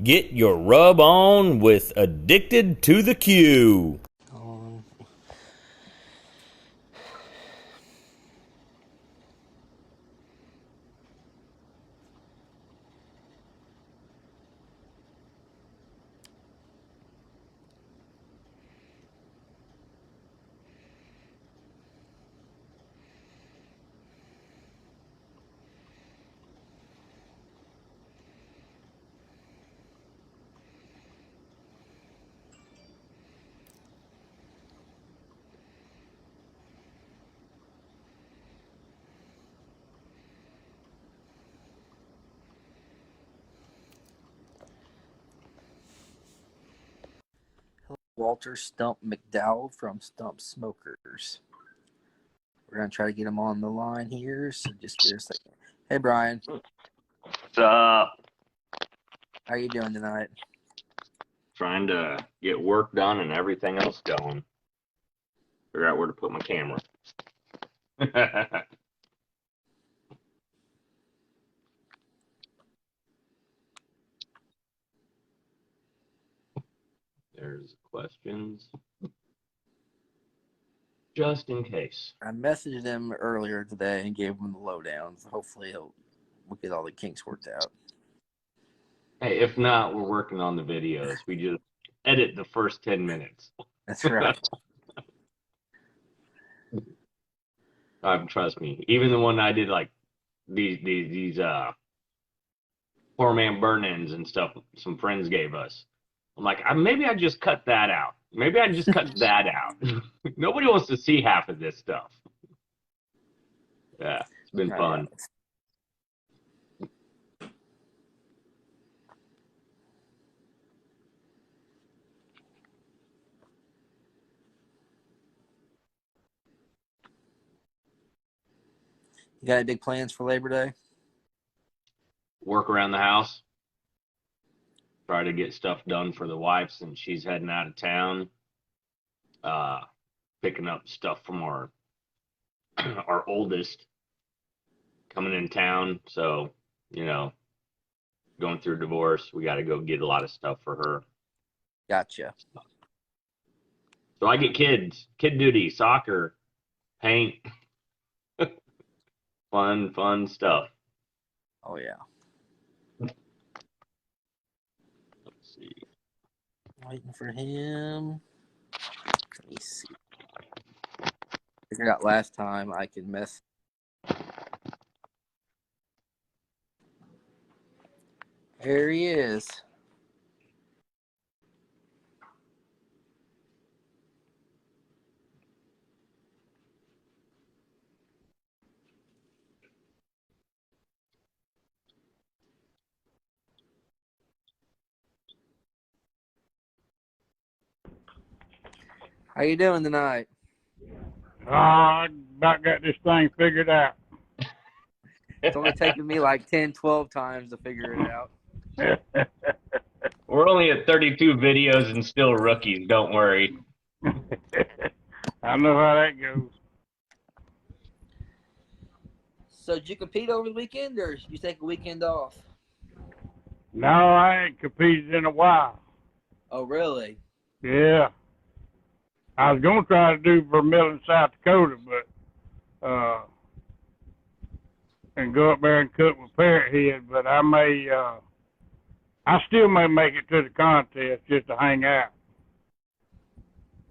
Get your rub on with Addicted to the Q. Walter Stumo McDowell from Stumps Smokers. We're going to try to get him on the line here, so just give us a second. Hey, Brian. What's up? How you doing tonight? Trying to get work done and everything else going. Figure out where to put my camera. There's questions. Just in case. I messaged him earlier today and gave him the lowdowns. Hopefully we'll get all the kinks worked out. Hey, if not, we're working on the videos. We just edit the first 10 minutes. That's right. Trust me. Even the one I did, like these poor man burn-ins and stuff some friends gave us. I'm like, maybe I just cut that out. Maybe I just cut that out. Nobody wants to see half of this stuff. Yeah, it's been fun. You got any big plans for Labor Day? Work around the house. Try to get stuff done for the wife since she's heading out of town. Picking up stuff from our oldest coming in town. So, going through divorce, we got to go get a lot of stuff for her. Gotcha. So I get kid duty, soccer, paint, fun stuff. Oh, yeah. Let's see. Waiting for him. Let me see. Figured out last time I could mess. There he is. How you doing tonight? I about got this thing figured out. It's only taken me like 10, 12 times to figure it out. We're only at 32 videos and still rookies. Don't worry. I know how that goes. So did you compete over the weekend, or did you take a weekend off? No, I ain't competed in a while. Oh, really? Yeah. I was going to try to do Vermillion, South Dakota, but and go up there and cook with Parrot Head, but I still may make it to the contest just to hang out.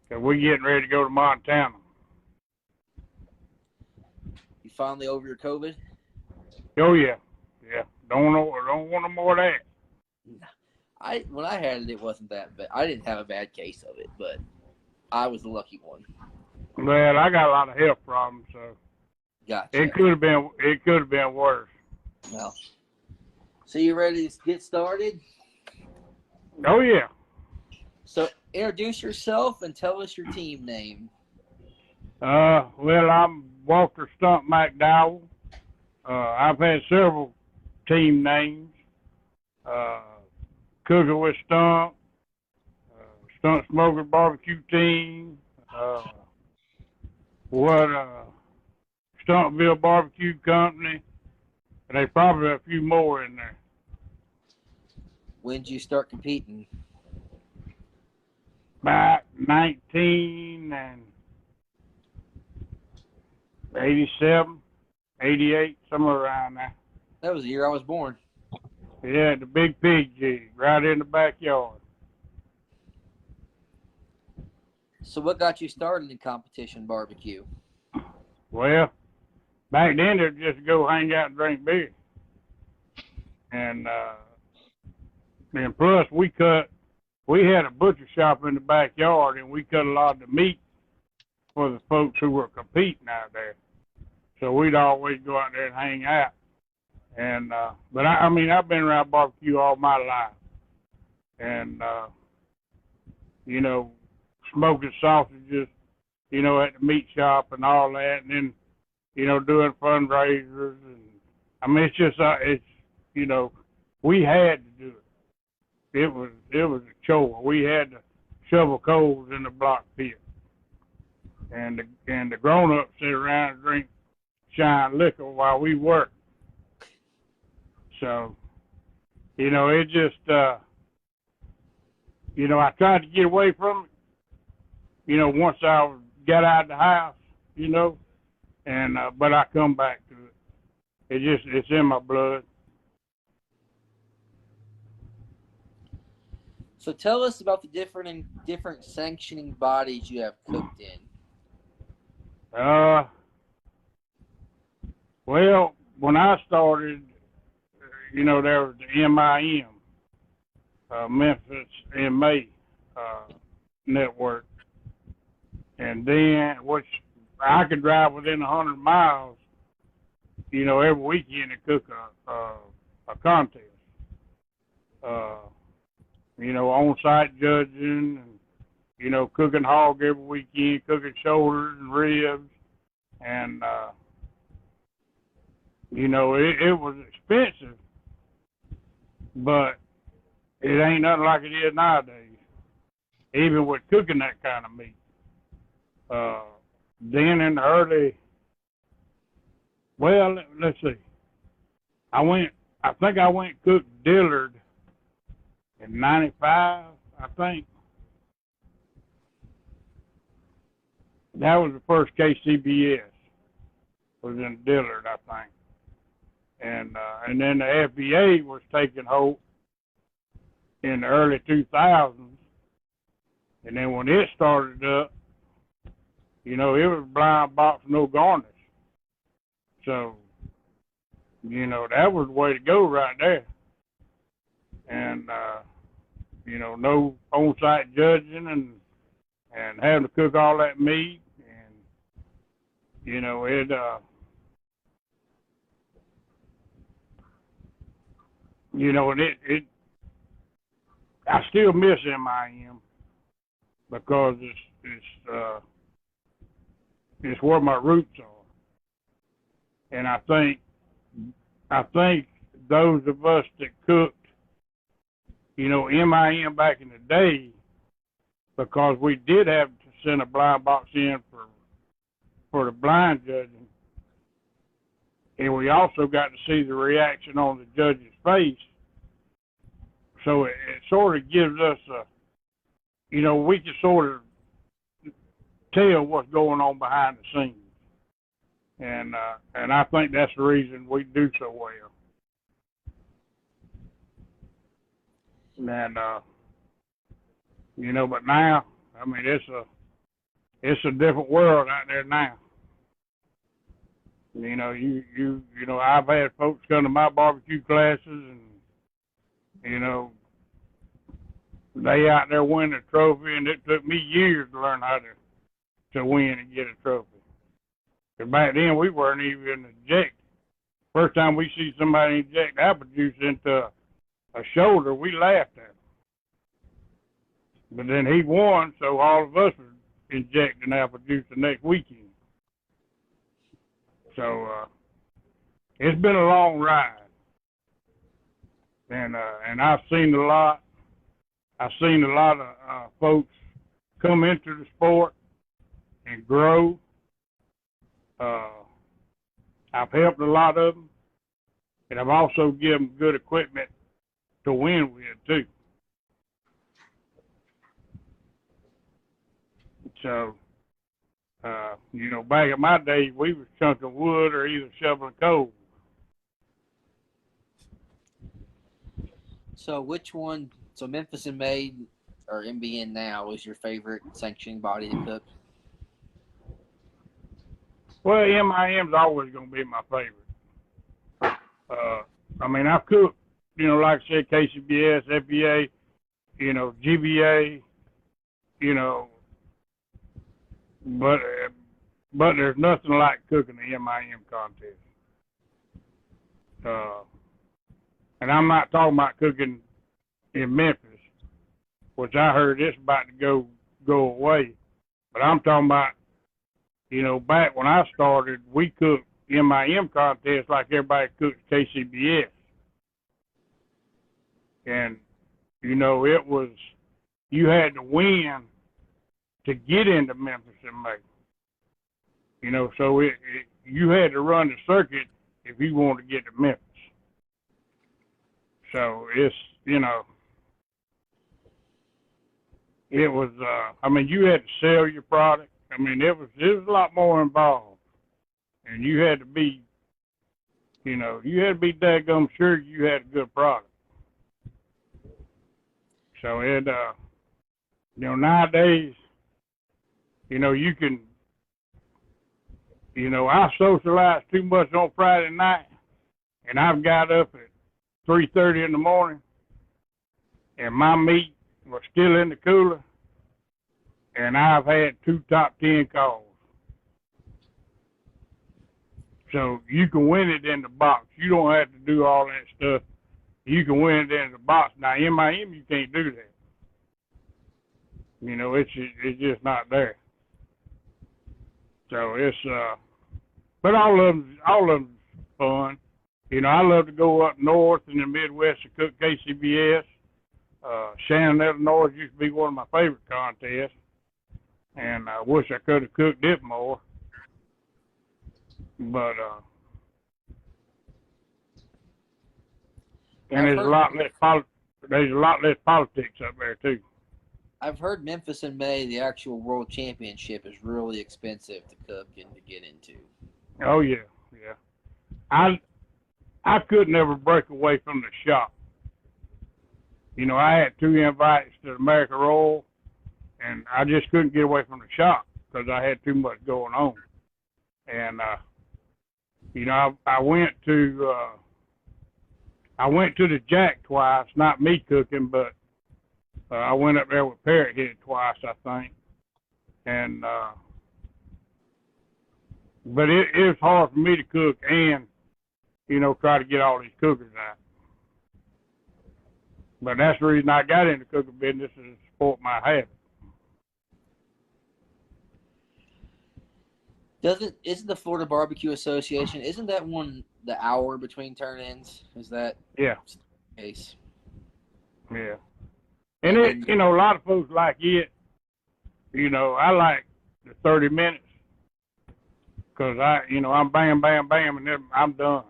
Cause we're getting ready to go to Montana. You finally over your COVID? Oh yeah. Don't want no more of that. When I had it, it wasn't that bad. I didn't have a bad case of it, but I was the lucky one. Well, I got a lot of health problems, so Gotcha. it could have been worse. Well, so you ready to get started? Oh yeah. So introduce yourself and tell us your team name. Well, I'm Walter Stumo McDowell. I've had several team names. Cooking with Stump, Stump Smoker Barbecue Team, Stumpville Barbecue Company, and there's probably a few more in there. When did you start competing? About 1987, 88, somewhere around there. That was the year I was born. Yeah, the big pig jig right in the backyard. So what got you started in competition barbecue? Well, back then they'd just go hang out and drink beer. And plus we had a butcher shop in the backyard, and we cut a lot of the meat for the folks who were competing out there. So we'd always go out there and hang out. And but I mean, I've been around barbecue all my life, and you know, smoking sausages, you know, at the meat shop and all that, and then, you know, doing fundraisers. And I mean, it's just it's, you know, we had to do it. It was a chore. We had to shovel coals in the block pit, and the grown ups sit around and drink shine liquor while we worked. So, you know, it just, you know, I tried to get away from it, you know, once I got out of the house, you know, and, but I come back to it. It's in my blood. So tell us about the different sanctioning bodies you have cooked in. Well, when I started, you know, there was the MIM, Memphis MA network, and then which I could drive within 100 miles, you know, every weekend and cook a contest. You know, on-site judging, and, you know, cooking hog every weekend, cooking shoulders and ribs, and you know, it was expensive, but it ain't nothing like it is nowadays, even with cooking that kind of meat. Then in the early, well, let's see, I think I went cooked Dillard in 95, I think. That was the first KCBS, was in Dillard, I think. And then the FBA was taking hold in the early 2000s. And then when it started up, you know, it was blind box, no garnish. So, you know, that was the way to go right there. And, you know, no on-site judging and having to cook all that meat. And, you know, you know, and I still miss MIM because it's where my roots are. And I think those of us that cooked, you know, MIM back in the day, because we did have to send a blind box in for the blind judging, and we also got to see the reaction on the judge's face. So it sort of gives us you know, we can sort of tell what's going on behind the scenes. And I think that's the reason we do so well. And you know, but now, I mean, it's a different world out there now. You know, you know, I've had folks come to my barbecue classes, and you know, they out there winning a trophy, and it took me years to learn how to win and get a trophy. Because back then we weren't even injected. First time we see somebody inject apple juice into a shoulder, we laughed at him. But then he won, so all of us were injecting apple juice the next weekend. So it's been a long ride, and I've seen a lot. I've seen a lot of folks come into the sport and grow. I've helped a lot of them, and I've also given them good equipment to win with too. So, back in my day, we was chunking wood or either shoveling coal. So which one? So Memphis and May, or MBN now, is your favorite sanctioning body to cook? Well, MIM's always going to be my favorite. I've cooked, like I said, KCBS, FBA, GBA, but there's nothing like cooking the MIM contest. And I'm not talking about cooking in Memphis, which I heard it's about to go away. But I'm talking about, back when I started, we cooked MIM contests like everybody cooks KCBS. And, it was, you had to win to get into Memphis and May. So you had to run the circuit if you wanted to get to Memphis. So it's, it was, you had to sell your product. It was a lot more involved. And you had to be, daggum sure you had a good product. So it, nowadays, you can, I socialize too much on Friday night, and I've got up at 3:30 in the morning, and my meat was still in the cooler, and I've had 2 top 10 calls. So you can win it in the box. You don't have to do all that stuff. You can win it in the box. Now, MIM, you can't do that. It's just not there. So it's, but all of them's fun. I love to go up north in the Midwest to cook KCBS. Shannon, Illinois used to be one of my favorite contests, and I wish I could have cooked it more. But and there's a lot less politics up there too. I've heard Memphis in May, the actual world championship, is really expensive to cook and to get into. Oh yeah. I could never break away from the shop. I had 2 invites to America Roll, and I just couldn't get away from the shop because I had too much going on. And I went to the Jack twice, not me cooking, but I went up there with Parrot Head twice, I think. And but it was hard for me to cook and try to get all these cookers out. But that's the reason I got into cooking business, is to support my habit. Isn't the Florida Barbecue Association, isn't that one the hour between turn-ins? Is that the case? Yeah. And it, a lot of folks like it. I like the 30 minutes because I'm bam, bam, bam, and then I'm done.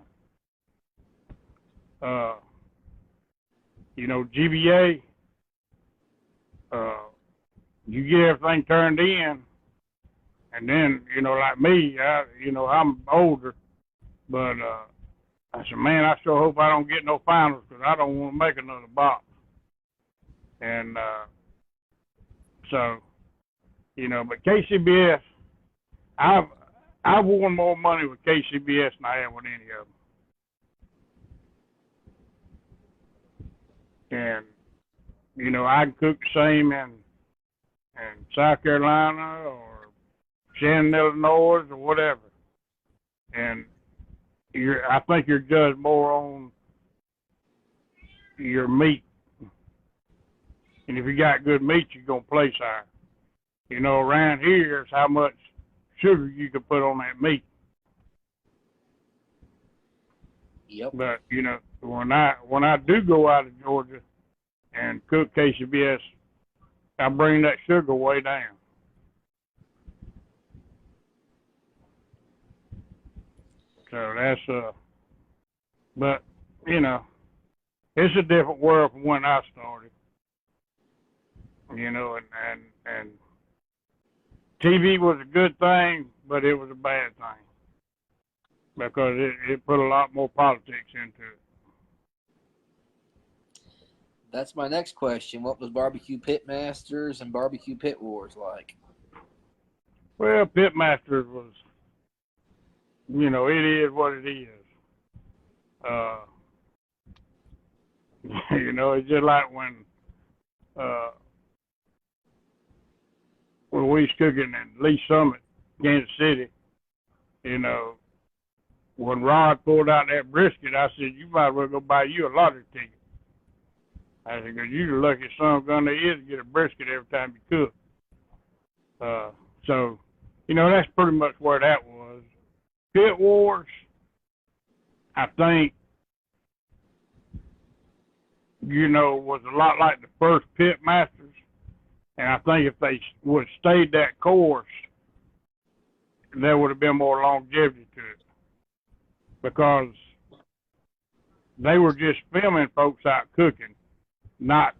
GBA, you get everything turned in, and then, like me, I'm older, but I said, man, I sure hope I don't get no finals because I don't want to make another box. And so, but KCBS, I've won more money with KCBS than I have with any of them. And, I can cook the same in South Carolina or Shannon, Illinois, or whatever. And I think you're judged more on your meat. And if you got good meat, you're going to place higher. Around here is how much sugar you can put on that meat. Yep. But, when I do go out of Georgia and cook KCBS, I bring that sugar way down. So that's, but, it's a different world from when I started. You know, and TV was a good thing, but it was a bad thing because it put a lot more politics into it. That's my next question. What was Barbecue Pitmasters and Barbecue Pit Wars like? Well, Pitmasters was, you know, it is what it is. You know, it's just like when we was cooking in Lee Summit, Kansas City. You know, when Rod pulled out that brisket, I said, "You might as well go buy you a lottery ticket." I said, "Cause you the luckiest son of a gun there is to get a brisket every time you cook." So, you know, that's pretty much where that was. Pit Wars, I think, you know, was a lot like the first Pit Masters. And I think if they would have stayed that course, there would have been more longevity to it. Because they were just filming folks out cooking, not,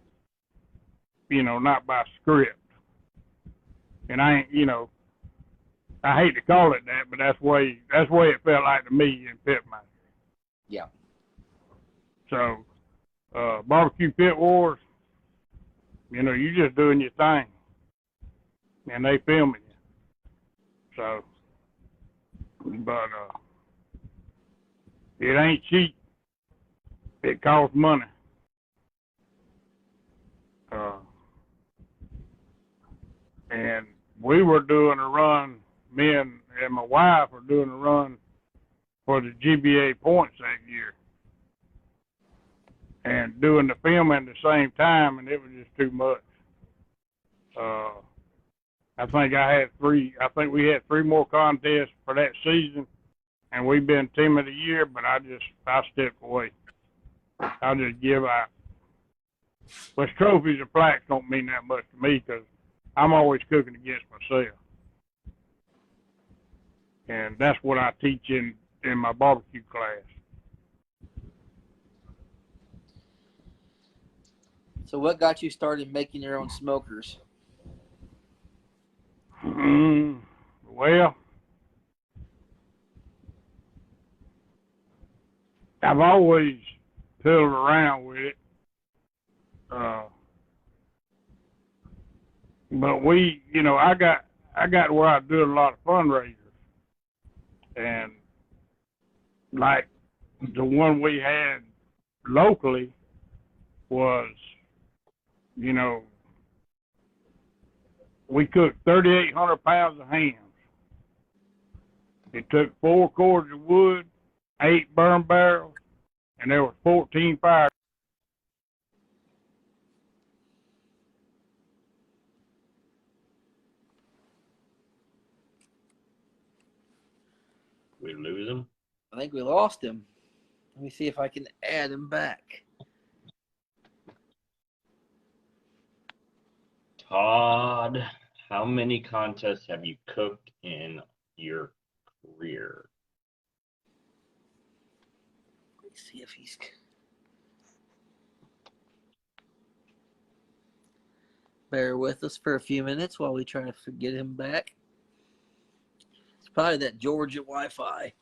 you know, not by script. And I ain't, you know, I hate to call it that, but that's the way it felt like to me in Pitmaster. Yeah. So, Barbecue Pit Wars, you know, you just doing your thing, and they filming you. So, but it ain't cheap. It costs money. And we were doing a run. Me and my wife were doing a run for the GBA points that year, and doing the filming at the same time, and it was just too much. I think we had three more contests for that season, and we've been team of the year. But I stepped away. I'll just give out. But trophies and plaques don't mean that much to me because I'm always cooking against myself, and that's what I teach in my barbecue class. So what got you started making your own smokers? Well, I've always fiddled around with it. But you know, I got where I do a lot of fundraisers, and like the one we had locally was, you know, we cooked 3,800 pounds of hams. It took 4 cords of wood, 8 burn barrels, and there were 14 fire. We lose him. I think we lost him. Let me see if I can add him back. Todd, how many contests have you cooked in your career? Let me see if he's. Bear with us for a few minutes while we try to get him back. It's probably that Georgia Wi-Fi.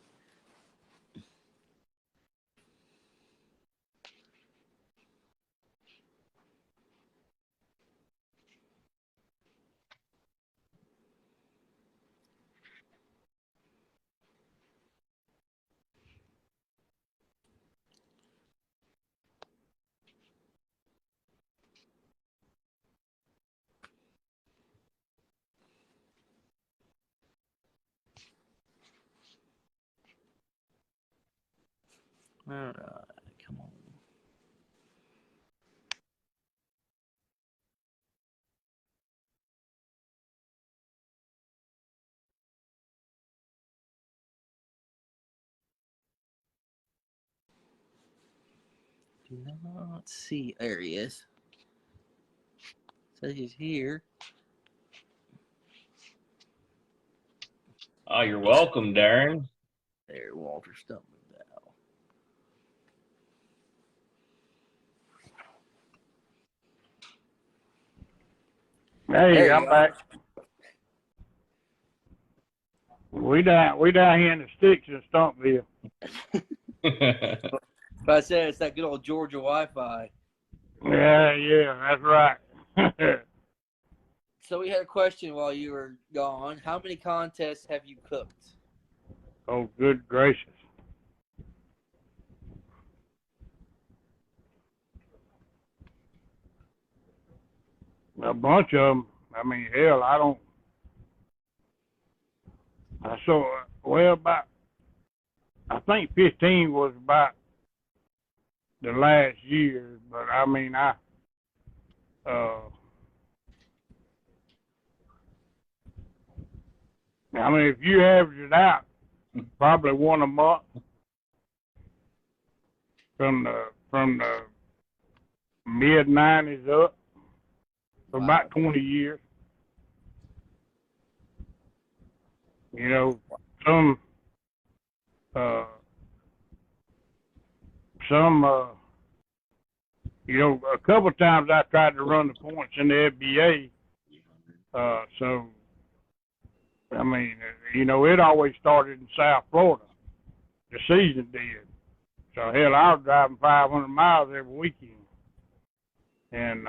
All right, come on. Do not see. There he is. Says he's here. Oh, you're welcome, Darren. There, Walter Stumo McDowell. Hey, you I'm go. back. We down here in the sticks in Stumpville. But I said it's that good old Georgia Wi-Fi. Yeah, that's right. So we had a question while you were gone. How many contests have you cooked? Oh, good gracious. A bunch of them. I mean, hell, I saw, well, about, I think 15 was about the last year, but I mean, if you average it out, probably one a month from the mid '90s up for about 20 years. You know, some you know, a couple of times I tried to run the points in the FBA. So, I mean, you know, it always started in South Florida. The season did. So, hell, I was driving 500 miles every weekend. And,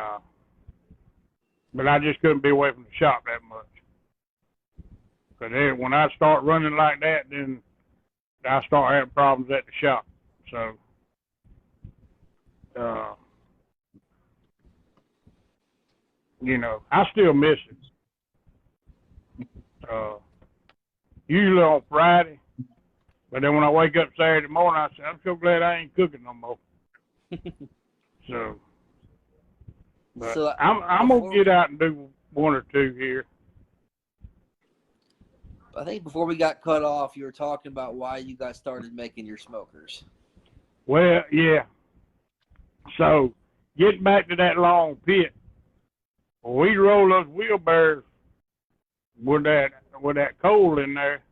but I just couldn't be away from the shop that much. Because when I start running like that, then I start having problems at the shop. So, you know, I still miss it. Usually on Friday, but then when I wake up Saturday morning, I say, I'm so glad I ain't cooking no more. So, but I'm gonna get out and do one or two here. I think before we got cut off, you were talking about why you guys started making your smokers. Well, yeah. So, getting back to that long pit, we roll those wheelbarrows with that coal in there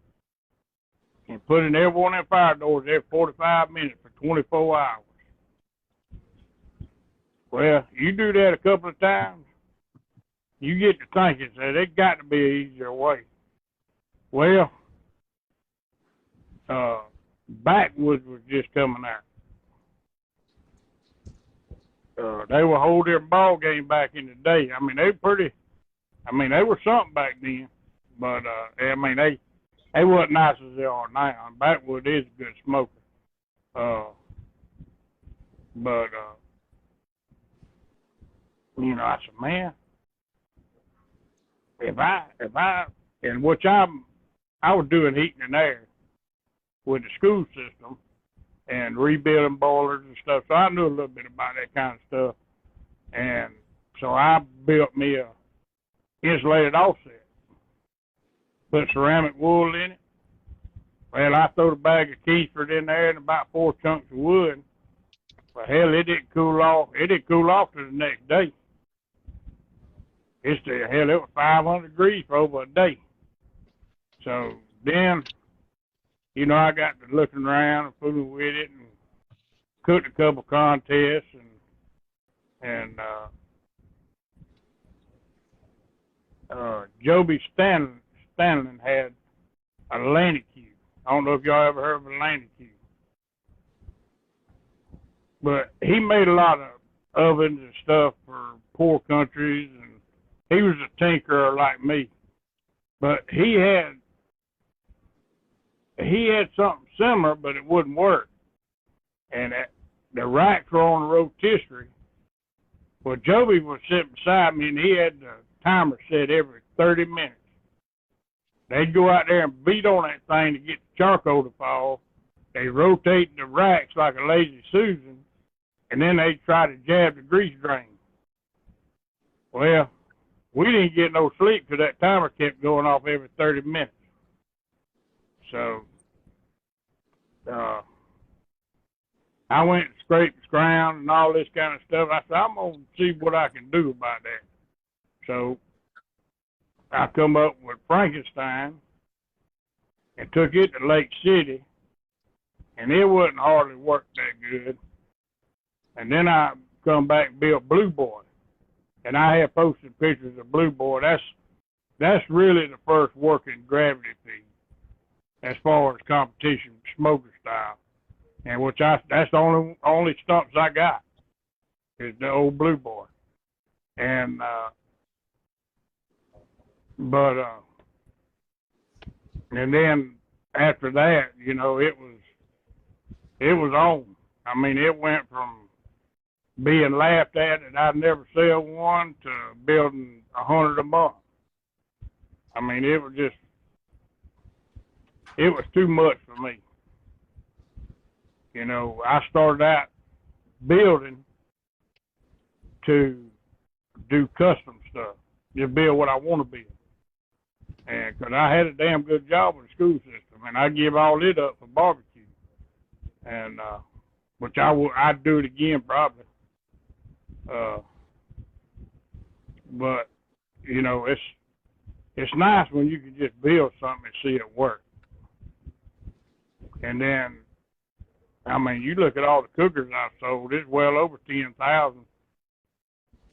and put in every one of them fire doors every 45 minutes for 24 hours. Well, you do that a couple of times, you get to thinking, so there's got to be an easier way. Well, backwoods was just coming out. They were holding their ball game back in the day. I mean, they were something back then. But, I mean, they wasn't nice as they are now. Backwood is a good smoker. But, you know, I said, man, and which I was doing heating and air with the school system and rebuilding boilers and stuff. So I knew a little bit about that kind of stuff. And so I built me a insulated offset, put ceramic wool in it. Well, I threw a bag of Kingsford in there and about 4 chunks of wood. Well, hell, it didn't cool off. It didn't cool off till the next day. It was 500 degrees for over a day. So then, you know, I got to looking around and fooling with it and cooked a couple contests and Joby Stanley had Atlantic Q. I don't know if y'all ever heard of Atlantic Q. But he made a lot of ovens and stuff for poor countries, and he was a tinkerer like me. But he had something similar, but it wouldn't work. And the racks were on the rotisserie. Well, Joby was sitting beside me, and he had the timer set every 30 minutes. They'd go out there and beat on that thing to get the charcoal to fall. They rotate the racks like a lazy Susan, and then they'd try to jab the grease drain. Well, we didn't get no sleep because that timer kept going off every 30 minutes. So, I went and scraped the ground and all this kind of stuff. I said, I'm going to see what I can do about that. So, I come up with Frankenstein and took it to Lake City, and it wouldn't hardly work that good. And then I come back and built Blue Boy. and I have posted pictures of Blue Boy. That's really the first working gravity feed as far as competition smoker style, and that's the only stumps I got is the old Blue Boy, and and then after that, you know, it was on. I mean, it went from being laughed at and I'd never sell one to building 100 a month. I mean, it was too much for me. You know, I started out building to do custom stuff, just build what I want to build. And because I had a damn good job in the school system, and I give all it up for barbecue, and which I'd do it again probably. But you know, it's nice when you can just build something and see it work. And then, I mean, you look at all the cookers I've sold; it's well over 10,000.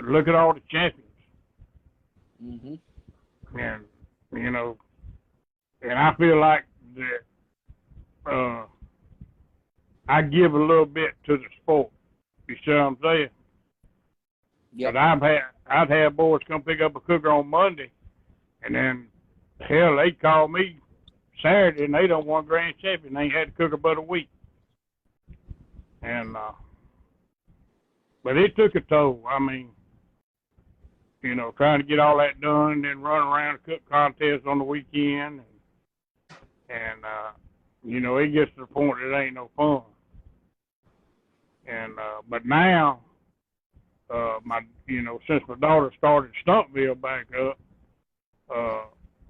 Look at all the champions. Mm-hmm. And you know, and I feel like that I give a little bit to the sport. You see what I'm saying? Yeah. But I've had boys come pick up a cooker on Monday, and then hell, they call me Saturday and they don't want grand champion. They ain't had a cooker but a week. And but it took a toll. I mean, you know, trying to get all that done and then run around and cook contests on the weekend, and you know, it gets to the point that it ain't no fun. And but now, since my daughter started Stumpville back up,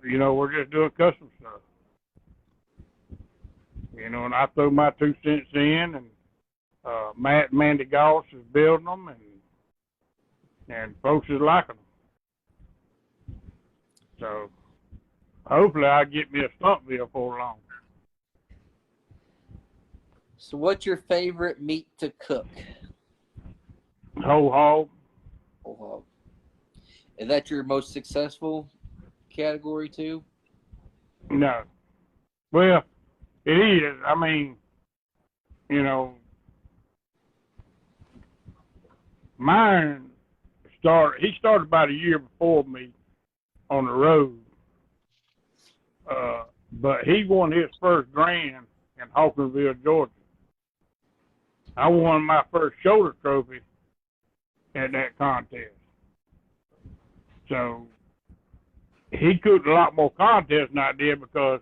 you know, we're just doing custom stuff. You know, and I throw my 2 cents in, and Mandy Goss is building them, and folks is liking them. So hopefully I get me a Stumpville before long. So what's your favorite meat to cook? Whole hog. Whole hog. Is that your most successful category too? No. Well, it is. I mean, you know, mine he started about a year before me on the road. But he won his first grand in Hawkinsville, Georgia. I won my first shoulder trophy at that contest. So he cooked a lot more contests than I did because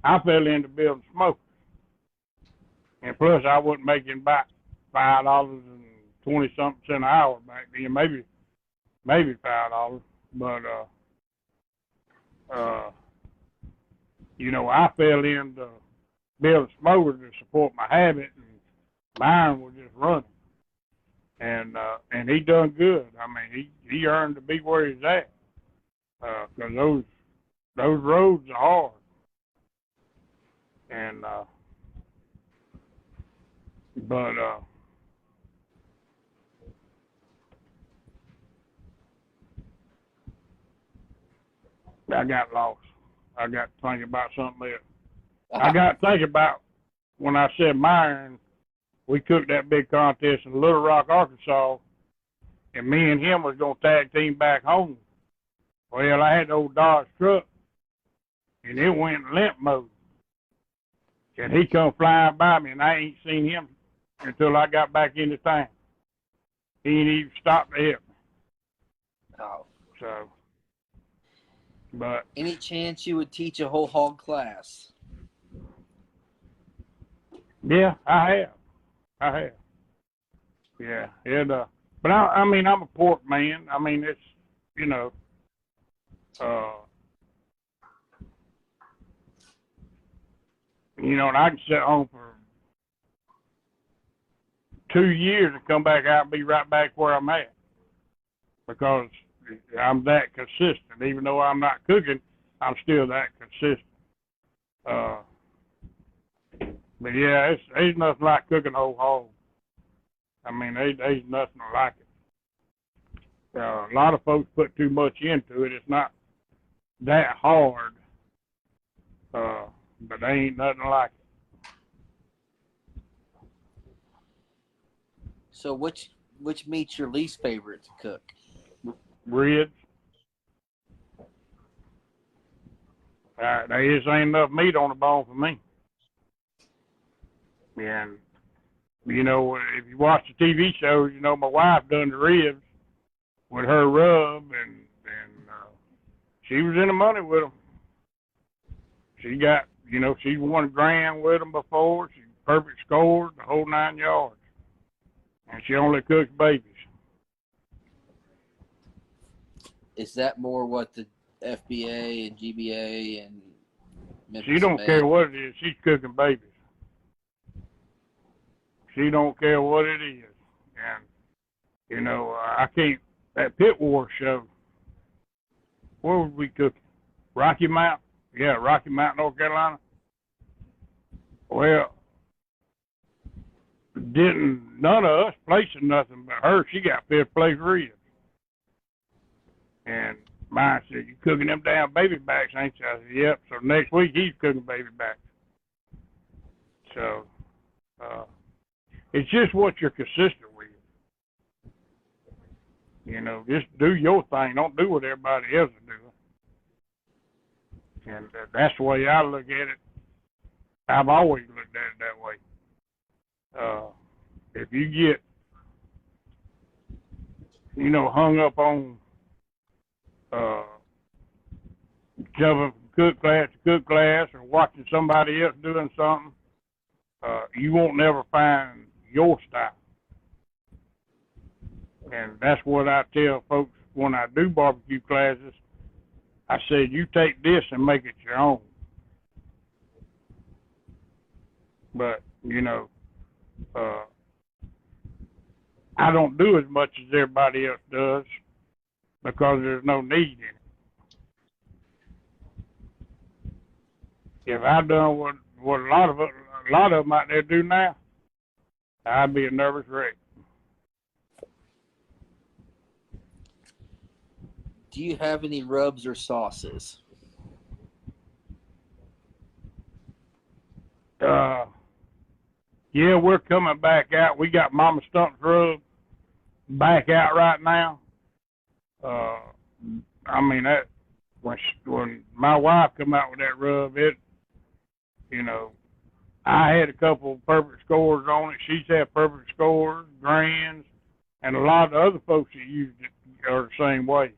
I fell into building smokers. And plus I wasn't making about $5.20-something an hour back then, maybe $5. But you know, I fell into building smokers to support my habit, and mine was just running. And he done good. I mean, he earned to be where he's at. Because those roads are hard. And I got lost. I got to think about something else. I got to think about when I said Myron, we cooked that big contest in Little Rock, Arkansas, and me and him was going to tag team back home. Well, I had the old Dodge truck, and it went in limp mode. And he come flying by me, and I ain't seen him until I got back into town. He ain't even stopped to help me. Oh. So, but any chance you would teach a whole hog class? yeah, I have. Yeah, but I mean, I'm a pork man. I mean, it's, you know, you know, and I can sit home for 2 years and come back out and be right back where I'm at because I'm that consistent. Even though I'm not cooking, I'm still that consistent. But yeah, there's nothing like cooking whole hog. I mean, there's nothing like it. A lot of folks put too much into it. It's not that hard, but there ain't nothing like it. So which meat's your least favorite to cook? Ribs. There just ain't enough meat on the bone for me. And, you know, if you watch the TV shows, you know, my wife done the ribs with her rub, and she was in the money with them. She got, you know, she won grand with them before. She perfect scored the whole 9 yards. And she only cooks babies. Is that more what the FBA and GBA and Memphis She don't Bay? care what it is. She's cooking babies. She don't care what it is. And, you know, I can't, that Pit War show, where was we cooking? Rocky Mount? Yeah, Rocky Mount, North Carolina. Well, none of us placing nothing but her. She got 5th place ribs. And mine said, "You cooking them damn baby backs, ain't you?" I said, "Yep." So next week he's cooking baby backs. So it's just what you're consistent with. You know, just do your thing. Don't do what everybody else is doing. And that's the way I look at it. I've always looked at it that way. If you get, you know, hung up on jumping from cook class to cook class or watching somebody else doing something, you won't never find your style. And that's what I tell folks when I do barbecue classes. I said, you take this and make it your own. But, you know, I don't do as much as everybody else does because there's no need in it. If I done what a lot of them out there do now, I'd be a nervous wreck. Do you have any rubs or sauces? Yeah, we're coming back out. We got Mama Stump's rub back out right now. I mean, that when my wife come out with that rub, it, you know, I had a couple perfect scores on it. She's had perfect scores, grands, and a lot of the other folks that used it are the same way.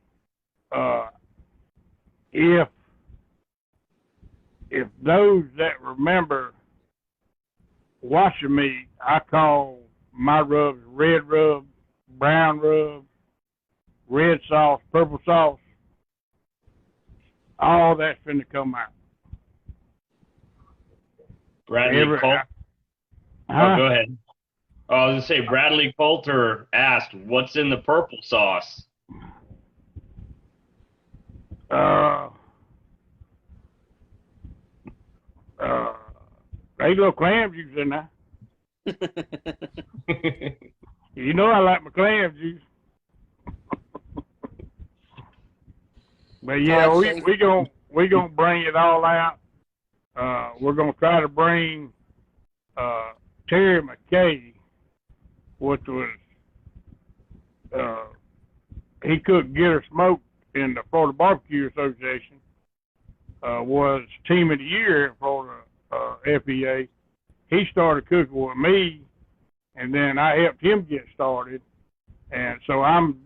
If those that remember watching me, I call my rubs red rub, brown rub, red sauce, purple sauce. All that's finna come out. Bradley Colt. Oh, go ahead. Oh, I was going to say, Bradley Coulter asked, what's in the purple sauce? There's little clam juice in there. You know I like my clam juice. But yeah, we gonna bring it all out. We're gonna try to bring Terry McKay, which was he cooked Get Her Smoked in the Florida Barbecue Association, was Team of the Year for the FBA. He started cooking with me, and then I helped him get started. And so I'm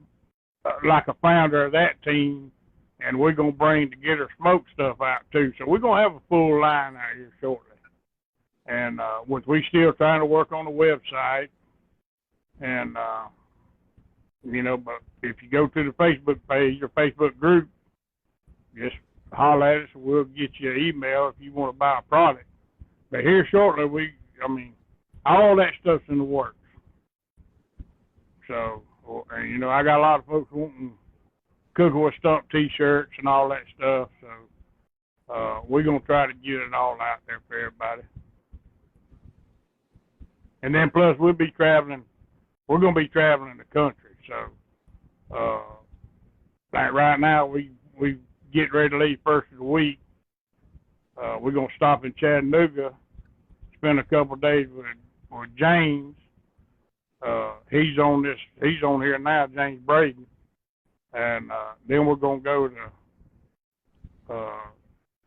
like a founder of that team, and we're going to bring the Get Her Smoked stuff out too. So we're going to have a full line out here shortly. And we're still trying to work on the website. And, you know, but if you go to the Facebook page or Facebook group, just holler at us and we'll get you an email if you want to buy a product. But here shortly, all that stuff's in the works. So, and, you know, I got a lot of folks wanting cooking with Stump T-shirts and all that stuff. So, we're going to try to get it all out there for everybody. And then plus we'll be traveling. We're going to be traveling the country. So, like right now, we get ready to leave first of the week. We're gonna stop in Chattanooga, spend a couple of days with James. He's on here now, James Braden, and then we're gonna go to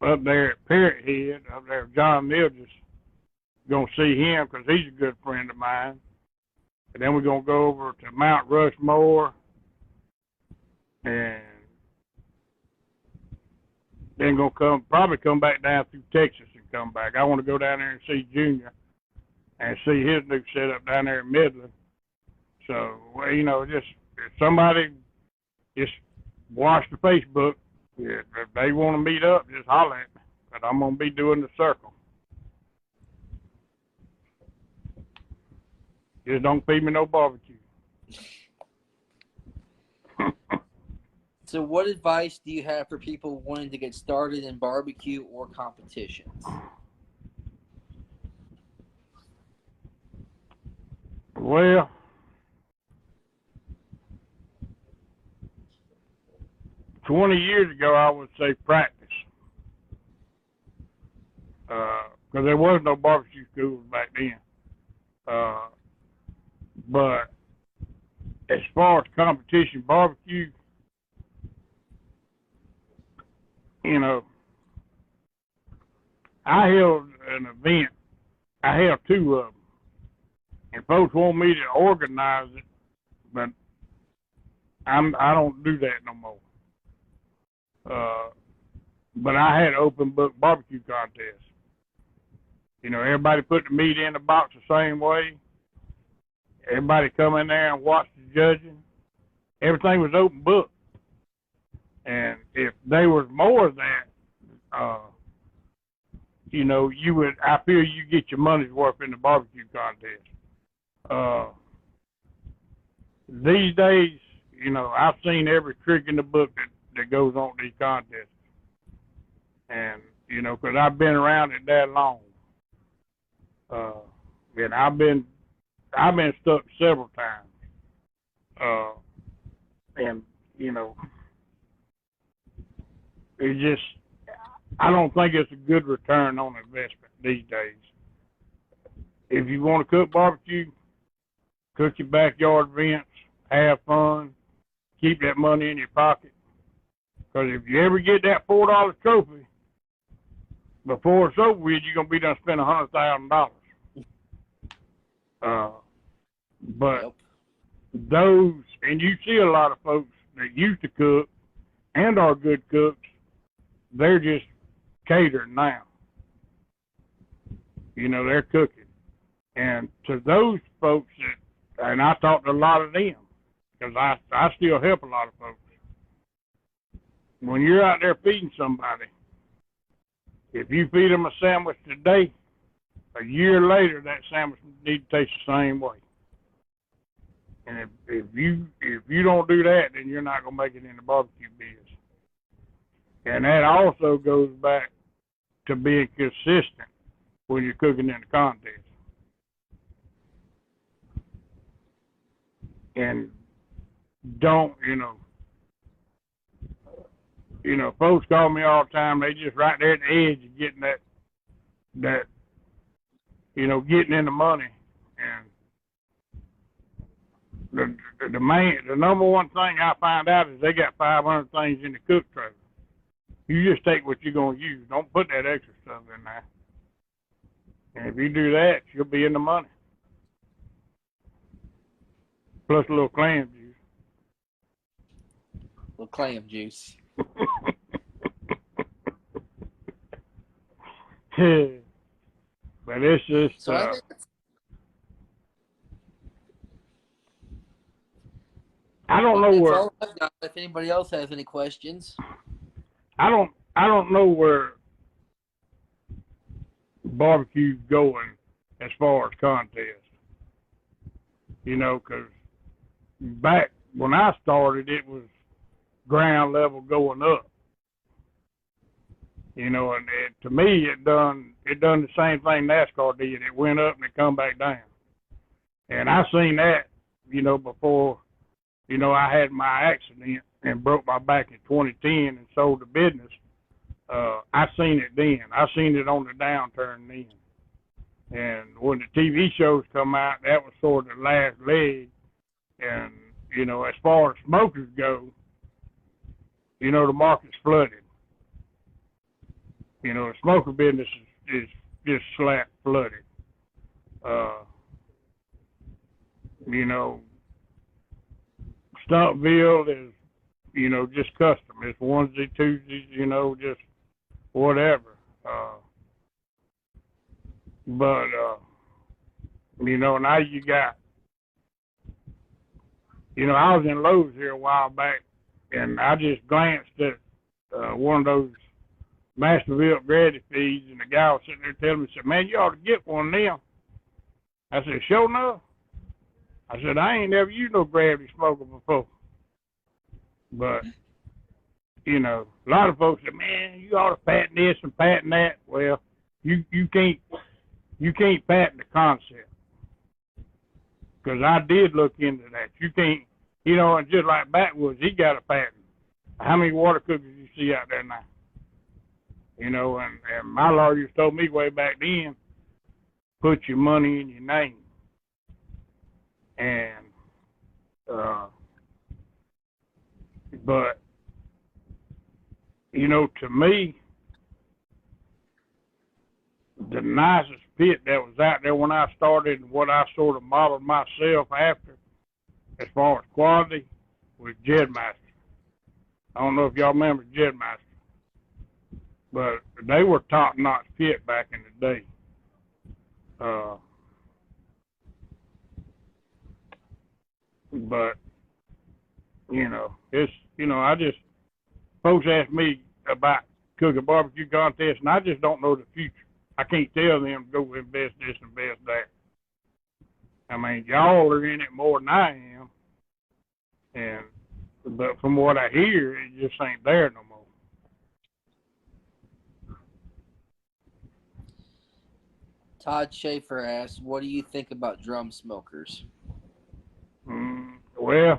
up there at Parrot Head, up there with John Nilges. Gonna see him because he's a good friend of mine. And then we're gonna go over to Mount Rushmore, and then gonna probably come back down through Texas and come back. I want to go down there and see Junior and see his new setup down there in Midland. So, well, you know, just if somebody just watch the Facebook. If they want to meet up, just holler at me. But I'm gonna be doing the circle. Just don't feed me no barbecue. So what advice do you have for people wanting to get started in barbecue or competitions? Well, $20 years ago, I would say practice. Because there was no barbecue schools back then. But as far as competition barbecue, you know, I held an event. I held two of them. And folks want me to organize it, but I don't do that no more. But I had open book barbecue contests. You know, everybody put the meat in the box the same way. Everybody come in there and watch the judging. Everything was open book. And if there was more of that, you know, I feel you get your money's worth in the barbecue contest. These days, you know, I've seen every trick in the book that goes on these contests. And, you know, because I've been around it that long. And I've been stuck several times. And, you know, it just, I don't think it's a good return on investment these days. If you want to cook barbecue, cook your backyard events, have fun, keep that money in your pocket. Because if you ever get that $4 trophy, before it's over with, you're going to be done spending $100,000. But Yep. Those, and you see a lot of folks that used to cook and are good cooks, they're just catering now. You know, they're cooking. And to those folks that, and I talk to a lot of them, because I still help a lot of folks. When you're out there feeding somebody, if you feed them a sandwich today, a year later, that sandwich needs to taste the same way. And if you don't do that, then you're not going to make it in the barbecue business. And that also goes back to being consistent when you're cooking in the contest. And don't, folks call me all the time. They just right there at the edge of getting that, getting in the money. And the number one thing I find out is they got 500 things in the cook trailer. You just take what you're going to use. Don't put that extra stuff in there. And if you do that, you'll be in the money. Plus a little clam juice. Little clam juice. But it's just. So I think I don't know where. all I've got. If anybody else has any questions, I don't know where barbecue's going as far as contests. Because back when I started, it was ground level going up. And to me, it done the same thing NASCAR did. It went up and it come back down. And I seen that, before, I had my accident, and broke my back in 2010 and sold the business, I seen it then. I seen it on the downturn then. And when the TV shows come out, that was sort of the last leg. And, you know, as far as smokers go, you know, the market's flooded. You know, the smoker business is just slap flooded. You know, Stumpville is, you know, just custom. It's onesie, twosies, you know, just whatever. But you know, now you got, you know, I was in Lowe's here a while back, and I just glanced at one of those Masterbuilt Gravity Feeds, and the guy was sitting there telling me, said, man, you ought to get one of them. I said, sure enough. I said, I ain't never used no gravity smoker before. But, you know, a lot of folks say, man, you ought to patent this and patent that. Well, you can't patent the concept. Because I did look into that. You can't, you know, and just like Backwoods, he got a patent. How many water cookers you see out there now? You know, and my lawyers told me way back then, put your money in your name. And, but, you know, to me, the nicest pit that was out there when I started and what I sort of modeled myself after, as far as quality, was Jedmaster. I don't know if y'all remember Jedmaster, but they were top-notch pit back in the day. But, you know, it's, you know, I just, folks ask me about cooking barbecue contests, and I just don't know the future. I can't tell them to go invest this, invest that. I mean, y'all are in it more than I am, but from what I hear, it just ain't there no more. Todd Schaefer asks, what do you think about drum smokers? Well,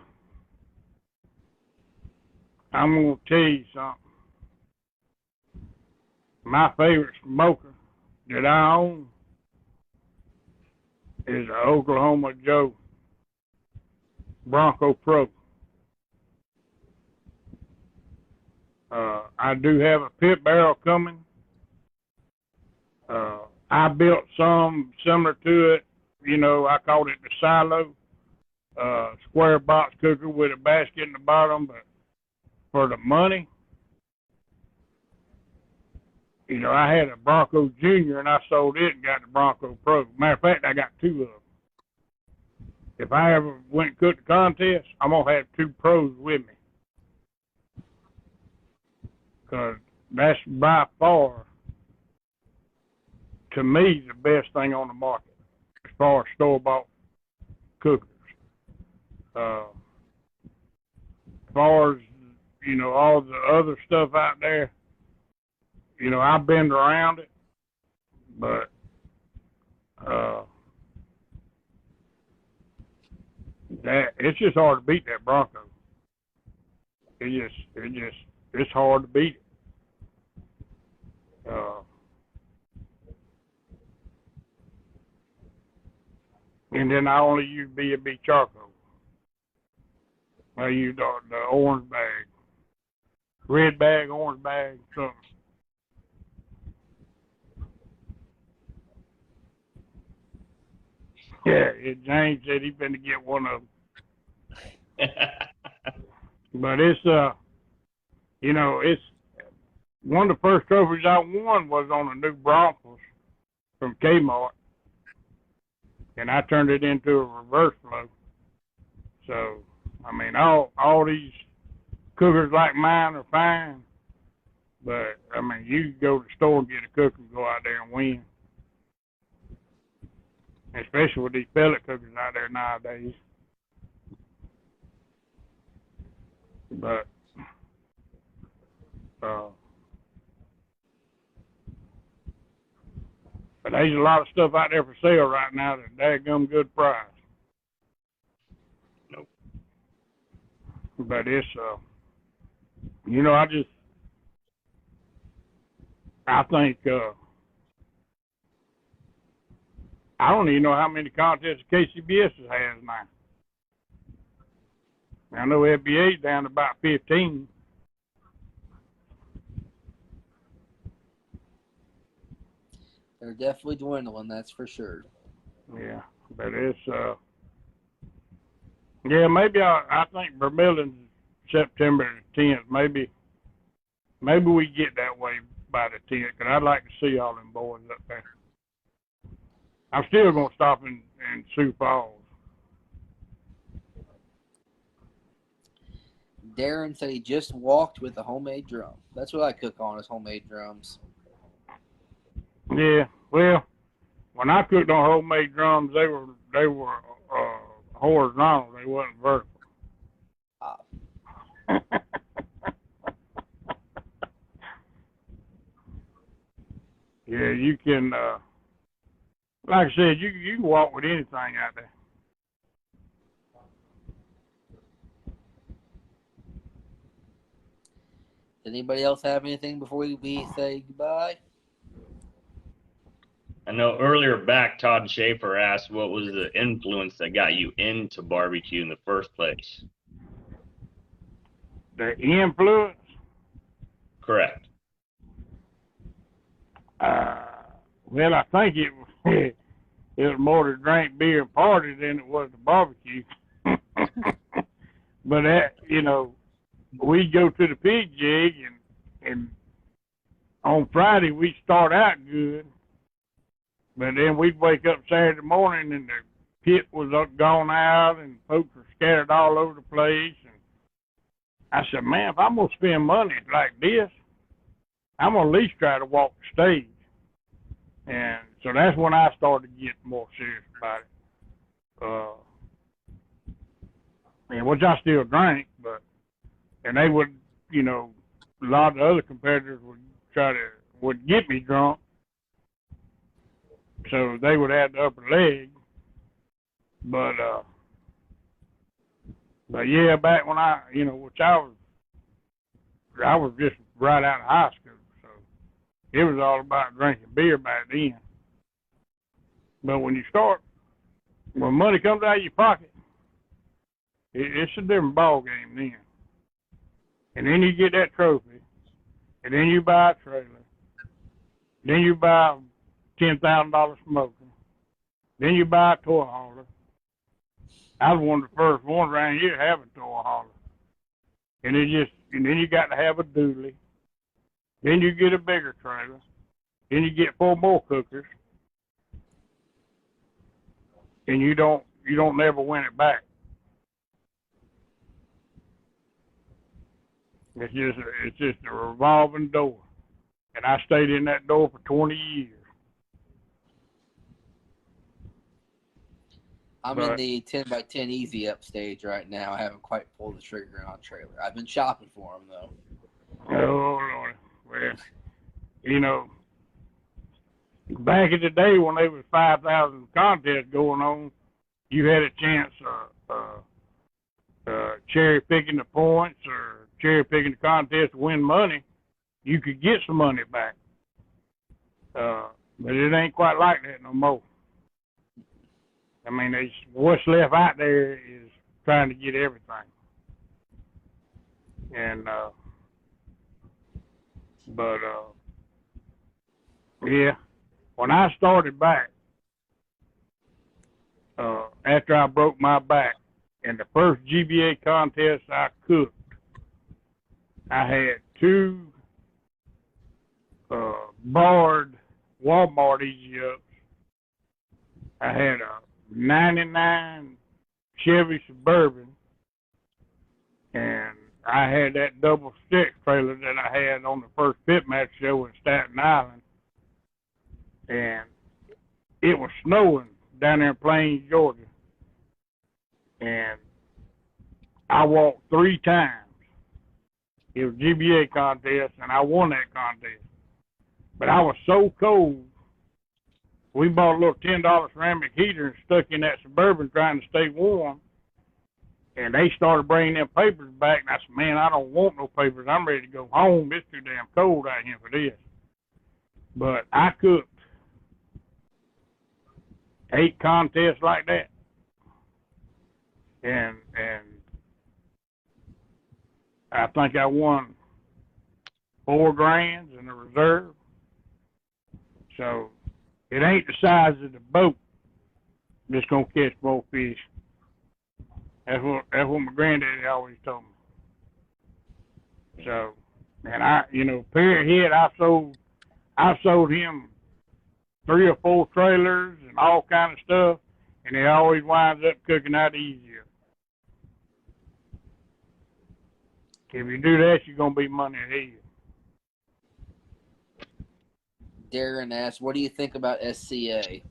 I'm going to tell you something. My favorite smoker that I own is an Oklahoma Joe Bronco Pro. I do have a pit barrel coming. I built some similar to it. You know, I called it the silo. Square box cooker with a basket in the bottom, but for the money, you know, I had a Bronco Junior and I sold it and got the Bronco Pro. Matter of fact, I got two of them. If I ever went and cooked a contest, I'm going to have two pros with me. Because that's by far, to me, the best thing on the market as far as store-bought cookers. As far as, you know, all the other stuff out there, you know, I've been around it, but it's just hard to beat that Bronco. It's hard to beat it. And then I only use B&B charcoal. I use the orange bag, red bag, orange bag, something. Yeah, James said he's going to get one of them. But it's, you know, it's one of the first trophies I won was on a new Broncos from Kmart, and I turned it into a reverse flow. So, I mean, all these cookers like mine are fine, but I mean, you can go to the store and get a cooker and go out there and win. Especially with these pellet cookers out there nowadays. But there's a lot of stuff out there for sale right now at a daggum good price. Nope. But it's You know, I think, I don't even know how many contests KCBS has now. I know FBA's down to about 15. They're definitely dwindling, that's for sure. Yeah, but it's, yeah, maybe I think Vermilion's September the 10th. Maybe we get that way by the 10th, because I'd like to see all them boys up there. I'm still going to stop in Sioux Falls. Darren said he just walked with a homemade drum. That's what I cook on, is homemade drums. Yeah, well, when I cooked on homemade drums, they were horizontal. They wasn't vertical. Yeah, you can. Like I said, you can walk with anything out there. Anybody else have anything before we say goodbye? I know earlier back, Todd Schaefer asked what was the influence that got you into barbecue in the first place. The influence? Correct. Well, I think it was, it was more to drink beer and party than it was to barbecue. But that, you know, we'd go to the pig jig, and on Friday we'd start out good, but then we'd wake up Saturday morning and the pit was gone out and folks were scattered all over the place. And I said, man, if I'm going to spend money like this, I'm going to at least try to walk the stage. And so that's when I started to get more serious about it. And which I still drank, and they would, you know, a lot of the other competitors would get me drunk, so they would have the upper leg. But yeah, back when which I was just right out of high school, so it was all about drinking beer back then. But when money comes out of your pocket, it's a different ball game then. And then you get that trophy, and then you buy a trailer, then you buy a $10,000 smoker, then you buy a toy hauler. I was one of the first ones around here to have a toy hauler. And then you got to have a dually. Then you get a bigger trailer. Then you get 4 more cookers. And you don't never win it back. It's just a revolving door. And I stayed in that door for 20 years. I'm in the 10x10 easy up stage right now. I haven't quite pulled the trigger on a trailer. I've been shopping for them, though. Oh, Lord. Well, you know, back in the day when there was 5,000 contests going on, you had a chance cherry picking the points or cherry picking the contest to win money. You could get some money back. But it ain't quite like that no more. I mean, what's left out there is trying to get everything. And, yeah, when I started back, after I broke my back, in the first GBA contest I cooked, I had 2 barred Walmart Easy Ups. I had a 99 Chevy Suburban, and I had that double stick trailer that I had on the first pit match show in Staten Island, and it was snowing down there in Plains, Georgia, and I walked 3 times. It was a GBA contest, and I won that contest. But I was so cold, we bought a little $10 ceramic heater and stuck in that Suburban trying to stay warm. And they started bringing them papers back, and I said, man, I don't want no papers. I'm ready to go home. It's too damn cold out here for this. But I cooked 8 contests like that. And I think I won 4 grands in the reserve. So it ain't the size of the boat that's gonna catch more fish. That's what my granddaddy always told me. So, and Perry Head, I sold him 3 or 4 trailers and all kind of stuff, and he always winds up cooking out easier. If you do that, you're gonna be money ahead. Darren asked, what do you think about SCA?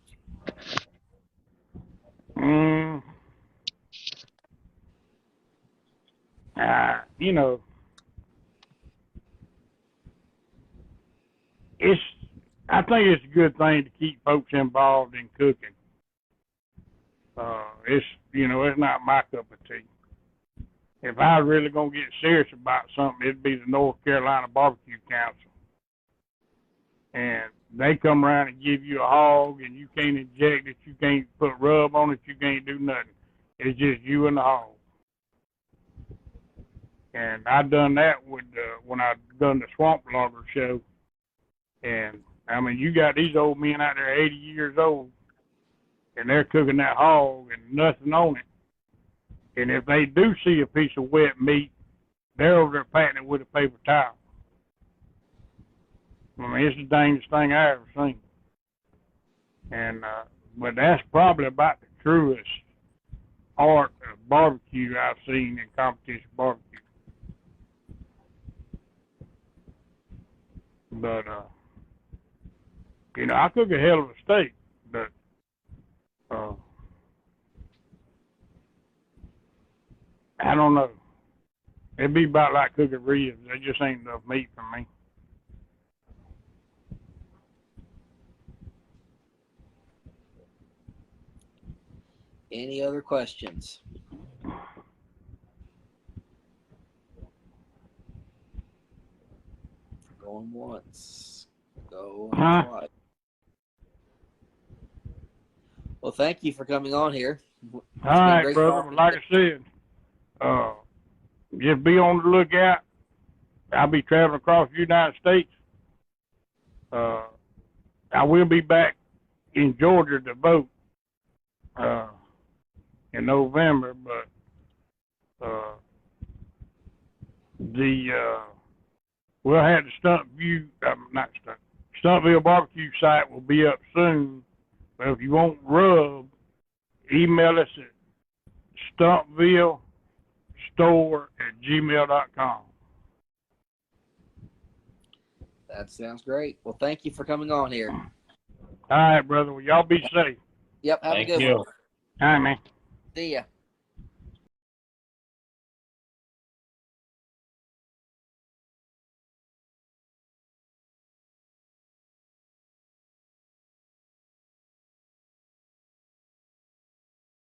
I think it's a good thing to keep folks involved in cooking. It's not my cup of tea. If I was really gonna get serious about something, it'd be the North Carolina Barbecue Council. And they come around and give you a hog, and you can't inject it, you can't put rub on it, you can't do nothing. It's just you and the hog. And I done that with when I done the Swamp Logger show. And I mean, you got these old men out there, 80 years old, and they're cooking that hog and nothing on it. And if they do see a piece of wet meat, they're over there patting it with a paper towel. I mean, it's the dangest thing I ever seen. And but that's probably about the truest art of barbecue I've seen in competition barbecue. But I cook a hell of a steak, but I don't know. It'd be about like cooking ribs. There just ain't enough meat for me. Any other questions? Going once. Going twice. Well, thank you for coming on here. All right, brother. Like I said, just be on the lookout. I'll be traveling across the United States. I will be back in Georgia to vote in November, but we'll have the Stuntville barbecue site will be up soon. But if you want rub, email us at stumpvillestore@gmail.com. That sounds great. Well, thank you for coming on here. All right, brother. Well, y'all be safe. Yep, have a good one. All right, man. See ya.